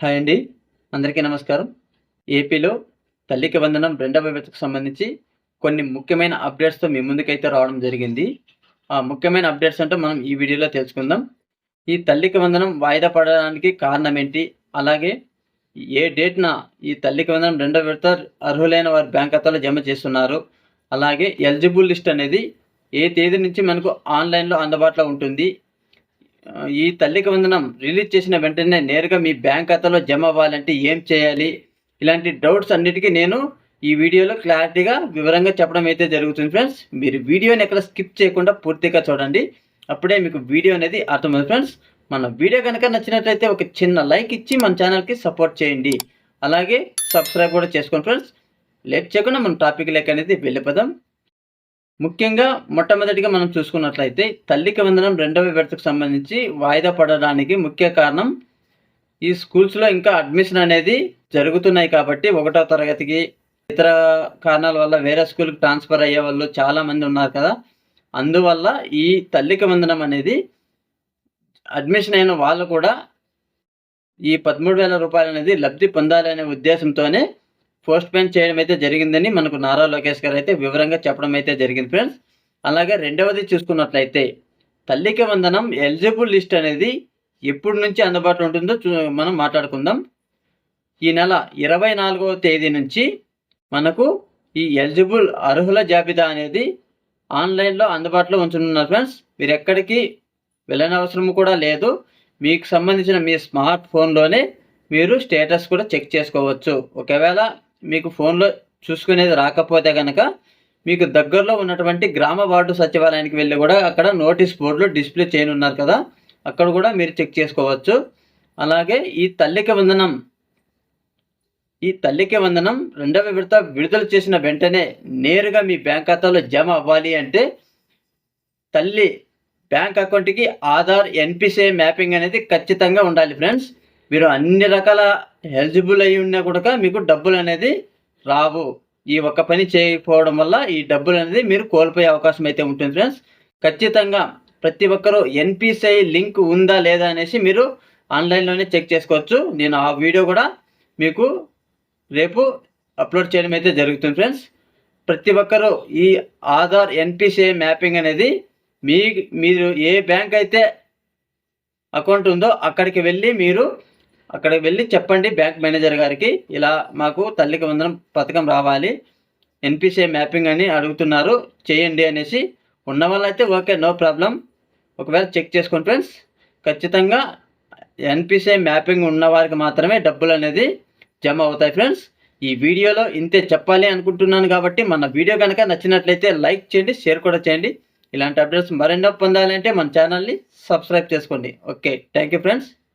Hi అండి. అందరికీ నమస్కారం. ఏపీలో తల్లికి వందనం రెండవ విడతకు సంబంధించి కొన్ని ముఖ్యమైన అప్డేట్స్‌తో మీ ముందుకైతే రావడం జరిగింది. ఆ ముఖ్యమైన అప్డేట్స్ ఏంటో మనం ఈ వీడియోలో తెలుసుకుందాం. ఈ తల్లికి వందనం వాయిదా పడడానికి కారణం ఏంటి? అలాగే ఏ డేట్‌న ఈ తల్లికి వందనం రెండవ విడత అర్హులైన వారి బ్యాంక్ ఖాతాలో జమ చేస్తున్నారు? అలాగే ఎలిజిబుల్ లిస్ట్ అనేది ఏ తేదీ నుంచి మనకు ఆన్‌లైన్‌లో అందుబాటులో ఉంటుంది? ఈ తల్లికి వందనం రిలీజ్ చేసిన వెంటనే నేరుగా మీ బ్యాంక్ ఖాతాలో జమ అవ్వాలంటే ఏం చేయాలి? ఇలాంటి డౌట్స్ అన్నిటికీ నేను ఈ వీడియోలో క్లారిటీగా వివరంగా చెప్పడం అయితే జరుగుతుంది ఫ్రెండ్స్. మీరు వీడియోని ఎక్కడ స్కిప్ చేయకుండా పూర్తిగా చూడండి. అప్పుడే మీకు వీడియో అనేది అర్థమవుతుంది ఫ్రెండ్స్. మన వీడియో కనుక నచ్చినట్లయితే ఒక చిన్న లైక్ ఇచ్చి మన ఛానల్కి సపోర్ట్ చేయండి. అలాగే సబ్స్క్రైబ్ కూడా చేసుకోండి ఫ్రెండ్స్. లేట్ చేయకుండా మన టాపిక్ అనేది వెళ్ళిపోదాం. ముఖ్యంగా మొట్టమొదటిగా మనం చూసుకున్నట్లయితే తల్లికి వందనం రెండవ విడతకు సంబంధించి వాయిదా పడడానికి ముఖ్య కారణం ఈ స్కూల్స్లో ఇంకా అడ్మిషన్ అనేది జరుగుతున్నాయి కాబట్టి 1వ తరగతికి ఇతర కారణాల వల్ల వేరే స్కూల్కి ట్రాన్స్ఫర్ అయ్యే వాళ్ళు చాలామంది ఉన్నారు కదా. అందువల్ల ఈ తల్లికి వందనం అనేది అడ్మిషన్ అయిన వాళ్ళు కూడా ఈ 13,000 రూపాయలు అనేది లబ్ధి పొందాలనే ఉద్దేశంతోనే పోస్ట్ పోన్ చేయడం అయితే జరిగిందని మనకు నారా లోకేష్ గారు అయితే వివరంగా చెప్పడం అయితే జరిగింది ఫ్రెండ్స్. అలాగే రెండవది చూసుకున్నట్లయితే తల్లికి వందనం ఎలిజిబుల్ లిస్ట్ అనేది ఎప్పటి నుంచి అందుబాటులో ఉంటుందో మనం మాట్లాడుకుందాం. ఈ నెల 24వ తేదీ నుంచి మనకు ఈ ఎలిజిబుల్ అర్హుల జాబితా అనేది ఆన్లైన్లో అందుబాటులో ఉంచనున్నారు ఫ్రెండ్స్. మీరు ఎక్కడికి వెళ్ళనవసరం కూడా లేదు. మీకు సంబంధించిన మీ స్మార్ట్ ఫోన్లోనే మీరు స్టేటస్ కూడా చెక్ చేసుకోవచ్చు. ఒకవేళ మీకు ఫోన్లో చూసుకునేది రాకపోతే కనుక మీకు దగ్గరలో ఉన్నటువంటి గ్రామ వార్డు సచివాలయానికి వెళ్ళి కూడా అక్కడ నోటీస్ బోర్డులో డిస్ప్లే చేయనున్నారు కదా, అక్కడ కూడా మీరు చెక్ చేసుకోవచ్చు. అలాగే ఈ తల్లికి వందనం రెండవ విడత విడుదల చేసిన వెంటనే నేరుగా మీ బ్యాంక్ ఖాతాలో జమ అవ్వాలి అంటే తల్లి బ్యాంక్ అకౌంట్కి ఆధార్ ఎన్పిసిఐ మ్యాపింగ్ అనేది ఖచ్చితంగా ఉండాలి ఫ్రెండ్స్. మీరు అన్ని రకాల ఎలిజిబుల్ అయి ఉన్నా కూడా మీకు డబ్బులు అనేది రావు. ఈ ఒక్క పని చేయకపోవడం వల్ల ఈ డబ్బులు అనేది మీరు కోల్పోయే అవకాశం అయితే ఉంటుంది ఫ్రెండ్స్. ఖచ్చితంగా ప్రతి ఒక్కరూ ఎన్పిసిఐ లింక్ ఉందా లేదా అనేసి మీరు ఆన్లైన్లోనే చెక్ చేసుకోవచ్చు. నేను ఆ వీడియో కూడా మీకు రేపు అప్లోడ్ చేయడం అయితే జరుగుతుంది ఫ్రెండ్స్. ప్రతి ఒక్కరూ ఈ ఆధార్ ఎన్పిసిఐ మ్యాపింగ్ అనేది మీరు ఏ బ్యాంక్ అయితే అకౌంట్ ఉందో అక్కడికి వెళ్ళి చెప్పండి బ్యాంక్ మేనేజర్ గారికి, ఇలా మాకు తల్లికి వందనం పథకం రావాలి, ఎన్పిసిఐ మ్యాపింగ్ అని అడుగుతున్నారు, చేయండి అనేసి. ఉన్న వాళ్ళైతే ఓకే, నో ప్రాబ్లం. ఒకవేళ చెక్ చేసుకోండి ఫ్రెండ్స్. ఖచ్చితంగా ఎన్పిసిఐ మ్యాపింగ్ ఉన్న వారికి మాత్రమే డబ్బులు అనేది జమ అవుతాయి ఫ్రెండ్స్. ఈ వీడియోలో ఇంతే చెప్పాలి అనుకుంటున్నాను కాబట్టి మన వీడియో కనుక నచ్చినట్లయితే లైక్ చేయండి, షేర్ కూడా చేయండి. ఇలాంటి అప్డేట్స్ మరెన్నో పొందాలంటే మన ఛానల్ని సబ్స్క్రైబ్ చేసుకోండి. Okay, thank you friends.